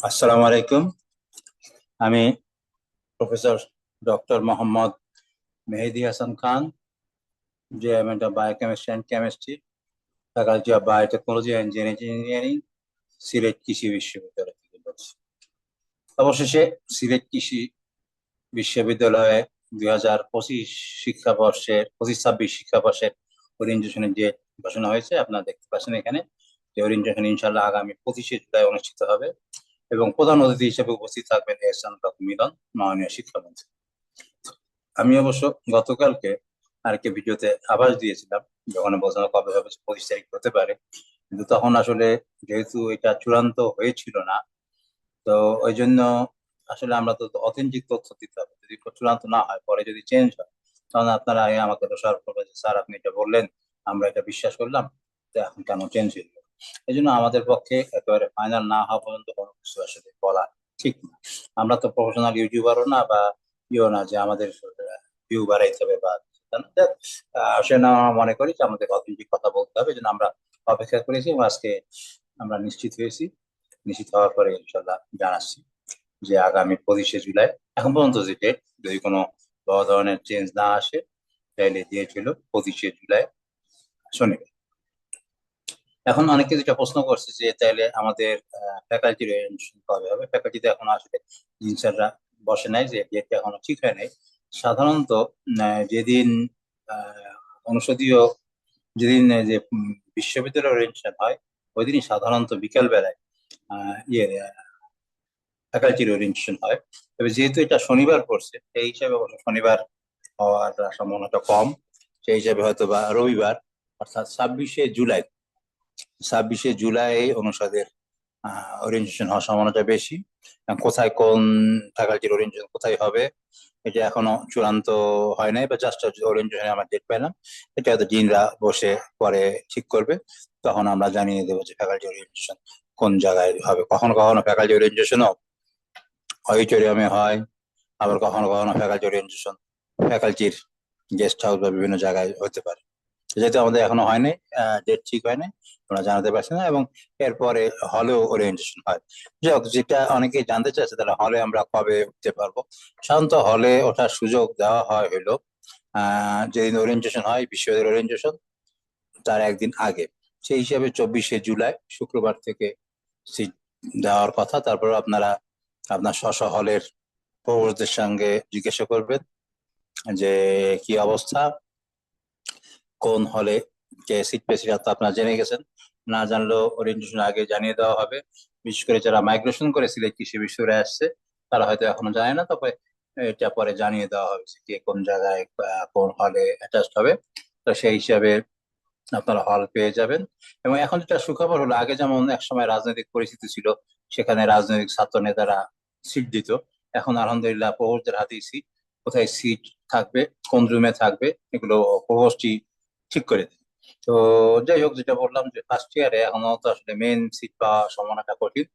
আসসালামু আলাইকুম। আমি professor doctor Mohammad Mehedi Hasan Khan, department of biochemistry and chemistry, faculty of biotechnology and genetic engineering, Sylhet কৃষি বিশ্ববিদ্যালয় থেকে বলছি। অবশেষে সিলেট কৃষি বিশ্ববিদ্যালয়ে 2025 শিক্ষাবর্ষের 25-26 শিক্ষাবর্ষের ওরিয়েন্টেশনের যে ঘোষণা হয়েছে, আপনারা দেখতে পাচ্ছেন এখানে যে ওরিয়েন্টেশন ইনশাল্লাহ আগামী 25শে জুলাই অনুষ্ঠিত হবে এবং প্রধান অতিথি হিসেবে উপস্থিত থাকবেন এহসান মিলন, মাননীয় শিক্ষামন্ত্রী। আমি অবশ্য গতকালকে আরেকটি ভিডিওতে আভাস দিয়েছিলাম, যখন বলছিলাম কবে হবে, 25 তারিখ হতে পারে, কিন্তু তখন আসলে যেহেতু এটা চূড়ান্ত হয়েছিল না, তো ওই জন্য আসলে আমরা তো অথেন্টিক তথ্য দিতে হবে। যদি চূড়ান্ত না হয়, পরে যদি চেঞ্জ হয়, তখন আপনারা আমাকে দোষারোপ করবে যে স্যার আপনি এটা বললেন, আমরা এটা বিশ্বাস করলাম, তো এখন কেন চেঞ্জ হয়ে গেল। এই জন্য আমাদের পক্ষে একেবারে ফাইনাল না হওয়া পর্যন্ত কোনো কিছু আসলে বলা ঠিক না। আমরা তো প্রফেশনাল ইউটিউবারও না বা ইও না যে আমাদের ভিউ বাড়াইতে হবে বা সেটা মনে করি যে আমাদের অথেন্টিক কথা বলতে হবে। এই জন্য আমরা অপেক্ষা করেছি এবং আজকে আমরা নিশ্চিত হয়েছি। নিশ্চিত হওয়ার পরে ইনশাল্লাহ জানাচ্ছি যে আগামী 25শে জুলাই, এখন পর্যন্ত যে ডেট, যদি কোনো বড় ধরনের চেঞ্জ না আসে, তাহলে দিয়েছিল 25শে জুলাই, শনিবার। এখন অনেকে যেটা প্রশ্ন করছে যে তাইলে আমাদের ফ্যাকাল্টির অরিয়েন্টেশন কবে হবে। ফ্যাকাল্টিতে এখন আসলে জিনিসটা বসে নাই, যে ডেটটা এখনো ঠিক হয় নাই। সাধারণত যেদিন অনুষদীয়, যেদিন যে বিশ্ববিদ্যালয়ের অরিয়েন্টেশন হয়, ওই দিনই সাধারণত বিকেল বেলায় ইয়ে ফ্যাকাল্টির ওরিয়েন্টেশন হয়। তবে যেহেতু এটা শনিবার পড়ছে, সেই হিসাবে অবশ্য শনিবার হওয়ার সম্ভাবনাটা কম। সেই হিসাবে হয়তো বা রবিবার, অর্থাৎ 26শে জুলাই অনুষদের ওরিয়েন্টেশন হওয়ার সম্ভাবনাটা বেশি। কোথায় কোন ফ্যাকাল্টির ওরিয়েন্টেশন কোথায় হবে, এটা এখনো চূড়ান্ত হয় নাই, বা জাস্ট ওরিয়েন্টেশনে আমরা ডেট পেলাম। এটা হয়তো ডিনরা বসে পরে ঠিক করবে, তখন আমরা জানিয়ে দেবো যে ফ্যাকাল্টি ওরিয়েন্টেশন কোন জায়গায় হবে। কখনো কখনো ফ্যাকাল্টি ওরিয়েন্টেশনও অডিটোরিয়ামে হয়, আবার কখনো কখনো ফ্যাকাল্টি ওরিয়েন্টেশন ফ্যাকাল্টির গেস্ট হাউস বা বিভিন্ন জায়গায় হতে পারে। যেহেতু আমাদের এখনো হয়নি, ডেট ঠিক হয়নি, আমরা জানাতে পারছি না। এবং এরপরে হলেও ওরিয়েন্টেশন হয়। যাই হোক, যেটা অনেকেই জানতে চাচ্ছে তাহলে হলে আমরা কবে উঠতে পারবো। সাধারণত হলে ওঠার সুযোগ দেওয়া হয় হলো যেদিন ওরিয়েন্টেশন হয়, বিশ্ববিদ্যালয়ের ওরিয়েন্টেশন, তার একদিন আগে। সেই হিসাবে 24শে জুলাই শুক্রবার থেকে সিট দেওয়ার কথা। তারপর আপনারা আপনার স্ব হলের প্রভোস্টদের সঙ্গে জিজ্ঞাসা করবেন যে কি অবস্থা, কোন হলে কে সিট পেয়েছে। তো আপনারা জেনে গেছেন, না জানলেও ওরিয়েন্টেশন আগে জানিয়ে দেওয়া হবে। বিশেষ করে যারা মাইগ্রেশন করে সিলেট কৃষি বিশ্ববিদ্যালয়ে আসছে, তারা হয়তো এখনো জানে না, তবে এটা পরে জানিয়ে দেওয়া হবে যে কে কোন জায়গায় কোন হলে অ্যাটাচড হবে। তো সেই হিসাবে আপনারা হল পেয়ে যাবেন। এবং এখন যেটা সুখবর হলো, আগে যেমন একসময় রাজনৈতিক পরিস্থিতি ছিল, সেখানে রাজনৈতিক ছাত্র নেতারা সিট দিত। এখন আলহামদুলিল্লাহ প্রভোস্টদের হাতেই সিট। কোথায় সিট থাকবে, কোন রুমে থাকবে, এগুলো প্রভোস্টই ঠিক করে দেবে। তো যাই হোক, যেটা বললাম যে ফার্স্ট ইয়ারে এখনো তো আসলে মেন সিট পাওয়া সম্ভাবনাটা কঠিন।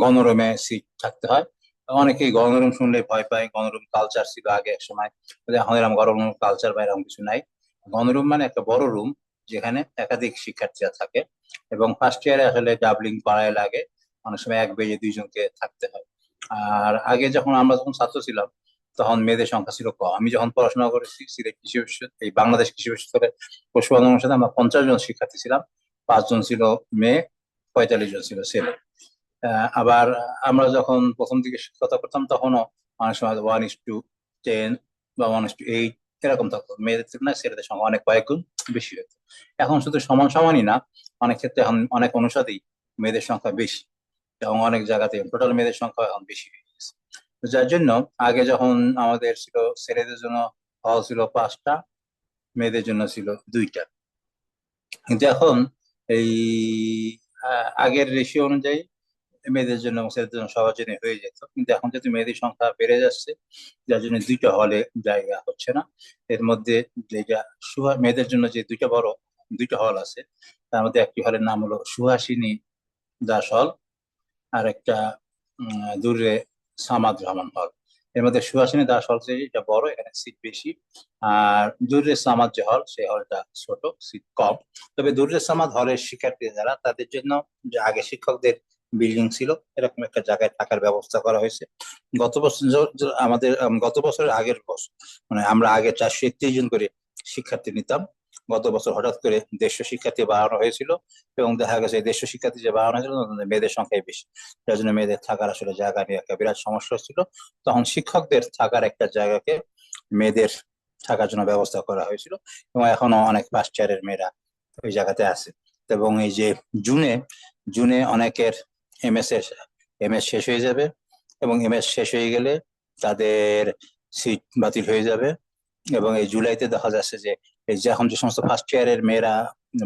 গণরুমে সিট থাকতে হয়। অনেকেই গণরুম শুনলে ভয় পায়, গণরুম কালচার ছিল আগে এক সময়, এখন এরকম গণরুম কালচার বা এরকম কিছু নাই। গণরুম মানে একটা বড় রুম, যেখানে একাধিক শিক্ষার্থীরা থাকে, এবং ফার্স্ট ইয়ারে আসলে ডাবলিং করাই লাগে। অনেক সময় এক বেজে দুইজনকে থাকতে হয়। আর আগে আমরা যখন ছাত্র ছিলাম, তখন মেয়েদের সংখ্যা ছিল কম। আমি যখন পড়াশোনা করেছি সিলেট কৃষি বিশ্ববিদ্যালয়, এই বাংলাদেশ কৃষি বিশ্ববিদ্যালয়ের পশুপালন অনুষদে, আমরা 50 জন শিক্ষার্থী ছিলাম। 5 জন ছিল মেয়ে, 45 জন ছিল ছেলে। আবার আমরা যখন প্রথম দিকে শিক্ষকতা করতাম, তখনও অনেক সময় 1:10 বা 1:8 এরকম থাকতো। মেয়েদের তুলনায় ছেলেদের সংখ্যা অনেক কয়েক গুণ বেশি হতো। এখন শুধু সমান সমানই না, অনেক ক্ষেত্রে এখন অনেক অনুষদেই মেয়েদের সংখ্যা বেশি, এবং অনেক জায়গাতে টোটাল মেয়েদের সংখ্যা এখন বেশি হয়ে গেছে। তো যার জন্য আগে যখন আমাদের ছিল, ছেলেদের জন্য হল ছিল 5টা, মেয়েদের জন্য ছিল 2টা। কিন্তু এখন এই আগের রেশিও অনুযায়ী মেয়েদের জন্য এবং ছেলেদের জন্য সবার জন্য হয়ে যেত। কিন্তু এখন যেহেতু মেয়েদের সংখ্যা বেড়ে যাচ্ছে, যার জন্য 2টা হলে জায়গা হচ্ছে না। এর মধ্যে যেটা মেয়েদের জন্য যে 2টা হল আছে, তার মধ্যে একটি হলের নাম হলো সুহাসিনী দাস হল, আর একটা দূরে সামাদ রহমান হল। এর মধ্যে সুহাসিনী দাস হল যেটা বড়, এখানে সিট বেশি। আর দূরে সামাদ যে হল, সেই হলটা ছোট, সিট কম। তবে দূরে সামাদ হলের শিক্ষার্থী যারা, তাদের জন্য যে আগে শিক্ষকদের বিল্ডিং ছিল, এরকম একটা জায়গায় থাকার ব্যবস্থা করা হয়েছে। গত বছর আমাদের গত বছরের আগের বছর, মানে আমরা আগে 431 জন করে শিক্ষার্থী নিতাম। গত বছর হঠাৎ করে 150 শিক্ষার্থী বাড়ানো হয়েছিল, এবং দেখা গেছে এই 150 শিক্ষার্থী যে বাড়ানো হয়েছিল মেয়েদের সংখ্যাই বেশি। যার জন্য মেয়েদের থাকার আসলে জায়গা নিয়ে একটা বিরাট সমস্যা ছিল। তখন শিক্ষকদের থাকার একটা জায়গাকে মেয়েদের থাকার জন্য ব্যবস্থা করা হয়েছিল, এবং এখনো অনেক ফার্স্ট ইয়ারের মেয়েরা ওই জায়গাতে আছে। এবং এই যে জুনে জুনে অনেকের এমএস এমএস শেষ হয়ে যাবে, এবং এমএস শেষ হয়ে গেলে তাদের সিট বাতিল হয়ে যাবে। এবং এই জুলাইতে দেখা যাচ্ছে যে এই যে এখন যে সমস্ত ফার্স্ট ইয়ারের মেয়েরা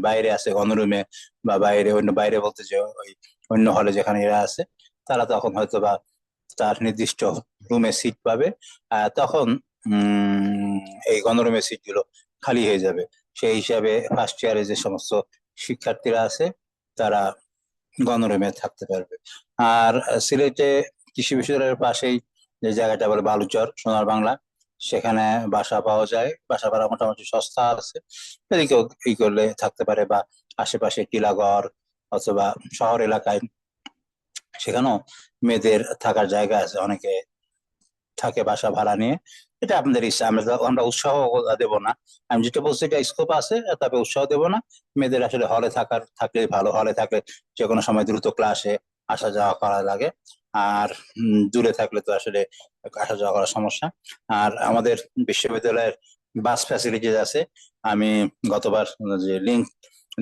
বাইরে আছে অনরুমে, বা বাইরে বলতে যে ওই অন্য হলে যেখানে এরা আছে, তারা তখন হয়তো বা তার নির্দিষ্ট রুমে সিট পাবে। তখন উম এই গণরুমের সিট গুলো খালি হয়ে যাবে। সেই হিসাবে ফার্স্ট ইয়ারে যে সমস্ত শিক্ষার্থীরা আছে তারা গণরুমে থাকতে পারবে। আর সিলেটে কৃষি বিশ্ববিদ্যালয়ের পাশেই যে জায়গাটা বলে বালুচর, সোনার বাংলা, সেখানে বাসা পাওয়া যায়। বাসা ভাড়া মোটামুটি সস্তা আছে, এদিকেও ই করলে থাকতে পারে। বা আশেপাশে টিলাগড় অথবা শহর এলাকায়, সেখানেও মেয়েদের থাকার জায়গা আছে, অনেকে থাকে বাসা ভাড়া নিয়ে। এটা আপনাদের ইচ্ছা, আমরা উৎসাহ দেব না। আমি যেটা বলছি এটা স্কোপ আছে, তবে উৎসাহ দেব না। মেয়েদের আসলে হলে থাকলে ভালো, হলে থাকলে যে কোনো সময় দ্রুত ক্লাসে আসা যাওয়া করা লাগে। আর দূরে থাকলে তো আসলে আসা যাওয়া করার সমস্যা। আর আমাদের বিশ্ববিদ্যালয়ের বাস ফ্যাসিলিটিস আছে। আমি গতবার যে লিঙ্ক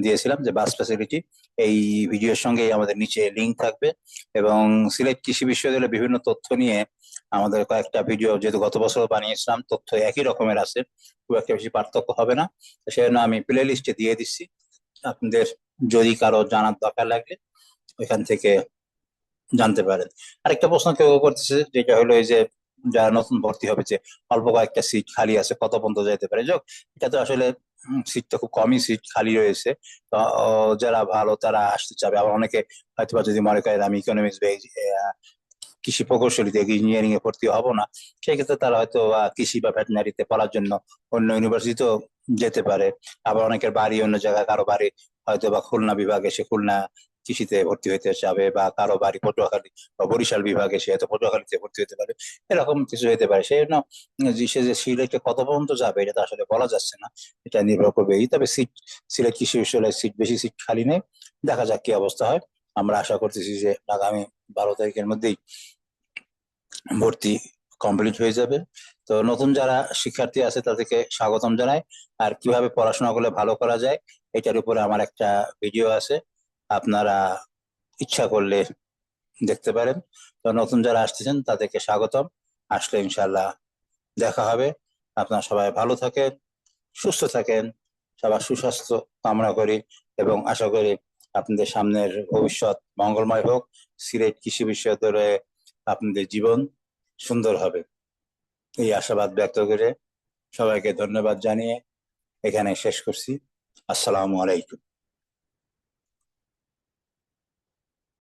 দিয়েছিলাম যে বাস ফ্যাসিলিটি, এই ভিডিওর সঙ্গেই আমাদের নিচে লিঙ্ক থাকবে। এবং সিলেট কৃষি বিশ্ববিদ্যালয়ের বিভিন্ন তথ্য নিয়ে আমাদের কয়েকটা ভিডিও, যেহেতু গত বছর বানিয়েছিলাম, তথ্য একই রকমের আছে, খুব একটা বেশি পার্থক্য হবে না। সেজন্য আমি প্লে লিস্টে দিয়ে দিচ্ছি, আপনাদের যদি কারো জানার দরকার লাগে ওইখান থেকে জানতে পারেন। আরেকটা প্রশ্ন কেউ করতেছে, যেটা হলো এই যে যারা নতুন ভর্তি হবে, যে অল্প কয়েকটা সিট খালি আছে, কত পর্যন্ত যেতে পারে। যাক, এটা তো আসলে সিট তো খুব কমই সিট খালি রয়েছে। তো যারা ভালো তারা আসতে চাবে। আবার অনেকে হয়তোবা যদি মনে করেন আমি ইকোনমিক্স বা কৃষি প্রকৌশলীতে ইঞ্জিনিয়ারিং এ ভর্তি হব না, সেই ক্ষেত্রে তারা হয়তো কৃষি বা ভেটেনারিতে পড়ার জন্য অন্য ইউনিভার্সিটিতেও যেতে পারে। আবার অনেকের বাড়ি অন্য জায়গায়, কারো বাড়ি হয়তো বা খুলনা বিভাগে, সে খুলনা কৃষিতে ভর্তি হতে চাবে, বা কারো বাড়ি পটুয়াখালী বা বরিশাল বিভাগে, সে হয়তো পটুয়াখালীতে ভর্তি হতে পারে। এরকম কিছু হতে পারে। সেই জন্য সে যে সিলেটে কত পর্যন্ত যাবে এটা তো আসলে বলা যাচ্ছে না, এটা নির্ভর করবে। তবে সিলেট কৃষি বিশ্ববিদ্যালয়ের বেশি সিট খালি নেই। দেখা যাক কি অবস্থা হয়। আমরা আশা করতেছি যে আগামী 12 তারিখের মধ্যেই ভর্তি কমপ্লিট হয়ে যাবে। তো নতুন যারা শিক্ষার্থী আছে তাদেরকে স্বাগতম জানাই। আর কিভাবে পড়াশোনা করলে ভালো করা যায় এটার উপরে আমার একটা ভিডিও আছে, আপনারা ইচ্ছা করলে দেখতে পারেন। তো নতুন যারা আসতেছেন তাদেরকে স্বাগতম, আসলে ইনশাল্লাহ দেখা হবে। আপনারা সবাই ভালো থাকেন, সুস্থ থাকেন, সবার সুস্বাস্থ্য কামনা করি, এবং আশা করি আপনাদের সামনের ভবিষ্যৎ মঙ্গলময় হোক। সিলেট কৃষি বিশ্ববিদ্যালয়ে আপনাদের জীবন সুন্দর হবে, এই আশাবাদ ব্যক্ত করে সবাইকে ধন্যবাদ জানিয়ে এখানে শেষ করছি। আসসালামু আলাইকুম।